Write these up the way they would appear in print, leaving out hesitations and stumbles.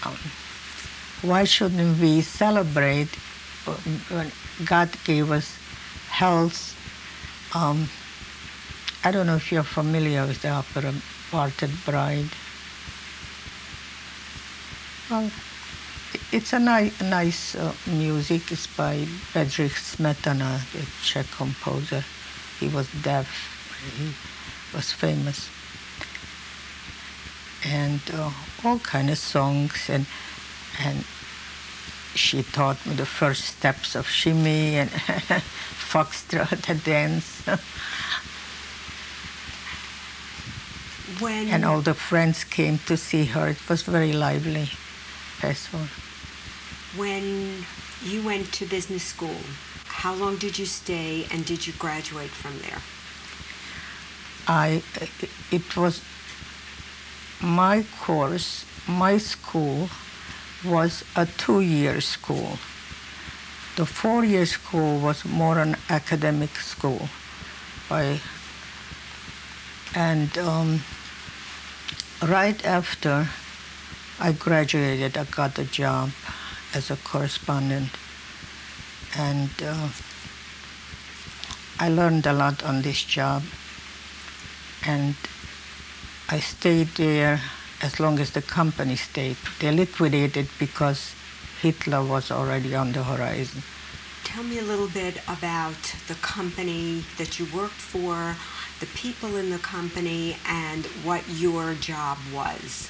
um, why shouldn't we celebrate when God gave us health? I don't know if you're familiar with the opera Parted Bride. Well, it's a nice music. It's by Bedřich Smetana, the Czech composer. He was deaf. He was famous. And all kind of songs. And she taught me the first steps of shimmy and foxtrot, the dance. And all the friends came to see her. It was very lively, peaceful. When you went to business school, how long did you stay and did you graduate from there? It was my course, my school was a 2-year school. The 4-year school was more an academic school. Right after I graduated, I got a job as a correspondent. And I learned a lot on this job. And I stayed there as long as the company stayed. They liquidated because Hitler was already on the horizon. Tell me a little bit about the company that you worked for, the people in the company, and what your job was.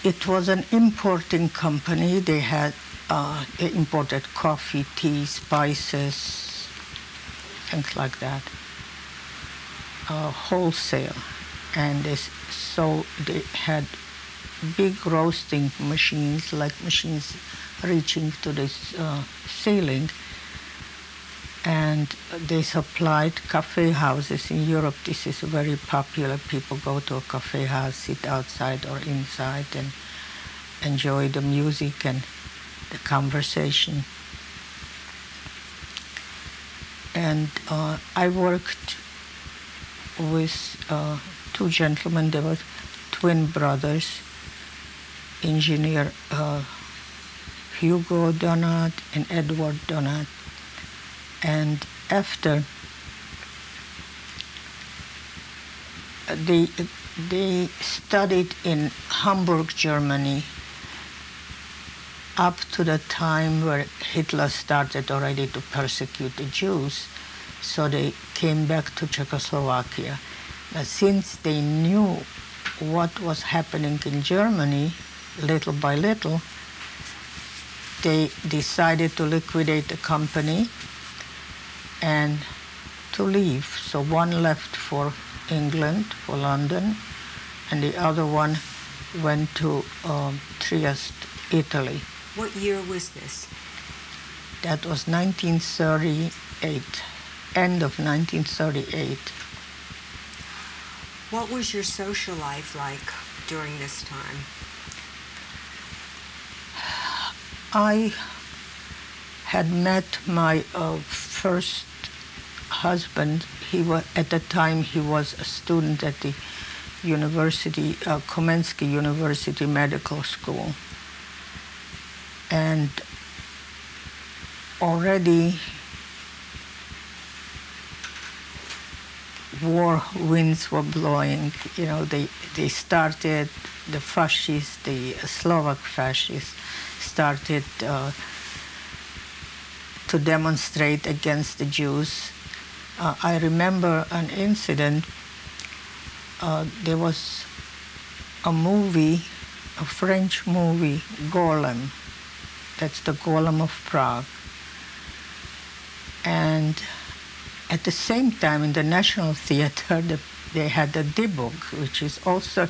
It was an importing company. They imported coffee, tea, spices, things like that, wholesale. And they had big roasting machines, like machines reaching to the ceiling. And they supplied cafe houses in Europe. This is very popular. People go to a cafe house, sit outside or inside, and enjoy the music and the conversation. And I worked with 2 gentlemen. They were twin brothers, engineer Hugo Donat and Edward Donat. And after they studied in Hamburg, Germany, up to the time where Hitler started already to persecute the Jews. So they came back to Czechoslovakia. But since they knew what was happening in Germany, little by little, they decided to liquidate the company and to leave. So one left for England, for London, and the other one went to Trieste, Italy. What year was this? That was 1938, end of 1938. What was your social life like during this time? I had met my first husband. At the time he was a student at the university, Komensky University Medical School. And already war winds were blowing. You know, they started, the fascists, the Slovak fascists started to demonstrate against the Jews. I remember an incident. There was a movie, a French movie, Golem. That's the Golem of Prague. And at the same time, in the National Theatre, they had the Debug, which is also,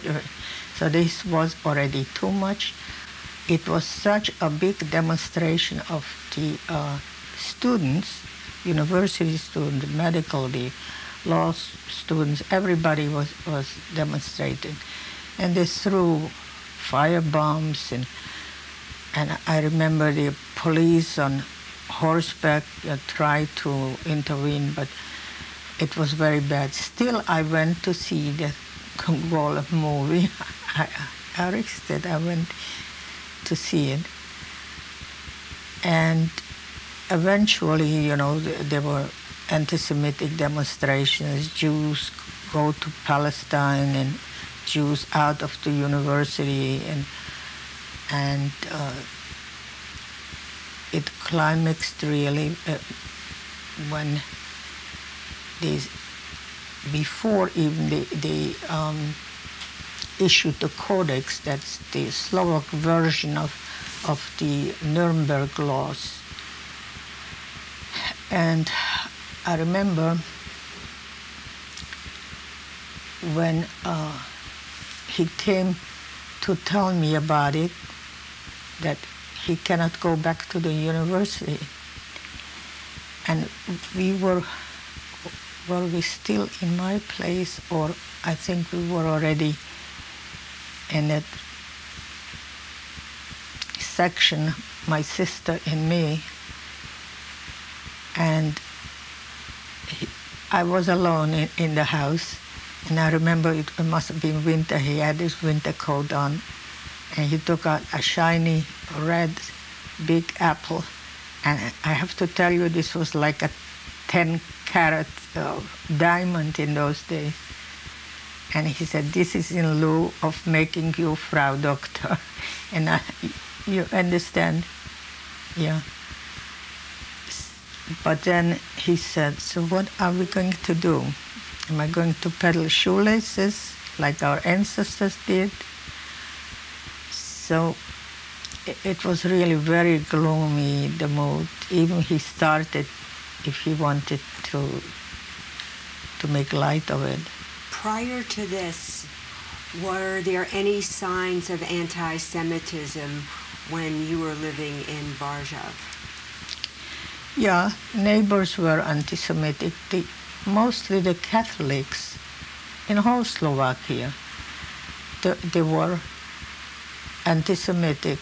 so this was already too much. It was such a big demonstration of the students, university students, medical, the law students, everybody was demonstrating. And they threw fire bombs, and I remember the police on horseback tried to intervene, but it was very bad. Still, I went to see the Golem movie. arrested. I went to see it. And eventually, there were anti-Semitic demonstrations. Jews go to Palestine and Jews out of the university, and it climaxed really when before even they issued the codex. That's the Slovak version of the Nuremberg laws. And I remember when he came to tell me about it, that he cannot go back to the university. And were we still in my place, or I think we were already in that section, my sister and me, and I was alone in the house. And I remember it must have been winter. He had his winter coat on, and he took out a shiny red big apple. And I have to tell you, this was like a 10-carat diamond in those days. And he said, "This is in lieu of making you Frau Doctor." And you understand? Yeah. But then he said, "So what are we going to do? Am I going to peddle shoelaces like our ancestors did?" So it was really very gloomy, the mood. Even he started, if he wanted to make light of it. Prior to this, were there any signs of anti-Semitism when you were living in Varzov? Yeah, neighbors were anti-Semitic. Mostly the Catholics in whole Slovakia, they were anti-Semitic.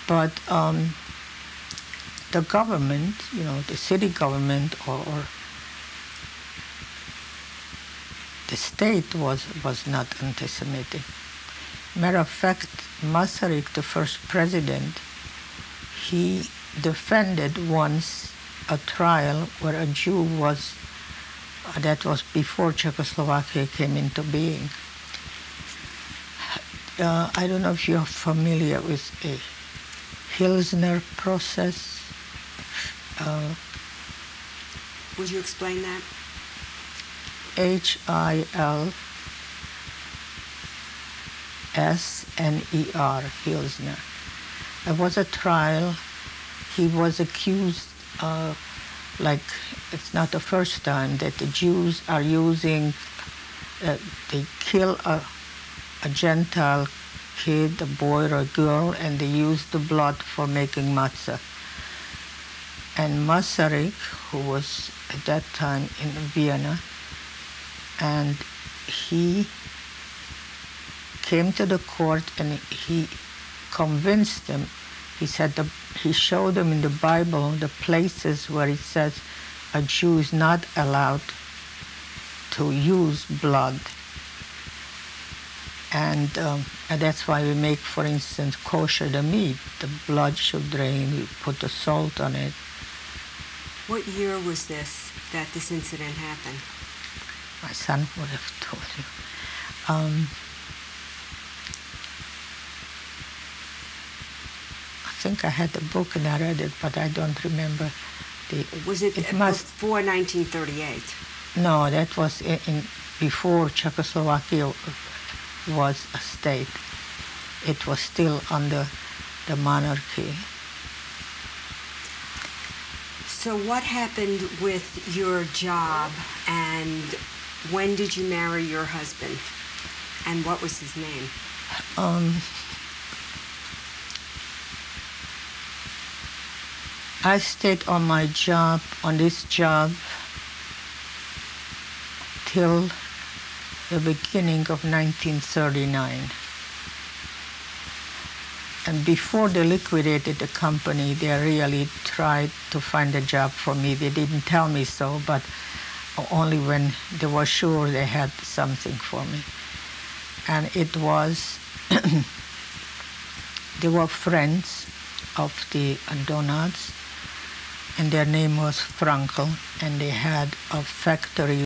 But the government, the city government or the state was not anti-Semitic. Matter of fact, Masaryk, the first president, he defended once a trial where a Jew was, that was before Czechoslovakia came into being. I don't know if you're familiar with a Hilsner process. Would you explain that? Hilsner, Hilsner. There was a trial. He was accused, it's not the first time, that the Jews are using, they kill a Gentile kid, a boy or a girl, and they use the blood for making matzah. And Masaryk, who was at that time in Vienna, and he came to the court and he convinced them. He said he showed them in the Bible the places where it says a Jew is not allowed to use blood. And that's why we make, for instance, kosher the meat. The blood should drain, we put the salt on it. What year was this, that this incident happened? My son would have told you. I think I had the book and I read it, but I don't remember. Was it before 1938? No, that was before Czechoslovakia was a state. It was still under the monarchy. So what happened with your job, and when did you marry your husband, and what was his name? I stayed on this job, till the beginning of 1939. And before they liquidated the company, they really tried to find a job for me. They didn't tell me so, but only when they were sure they had something for me. And it was they were friends of the Donads, and their name was Frankel, and they had a factory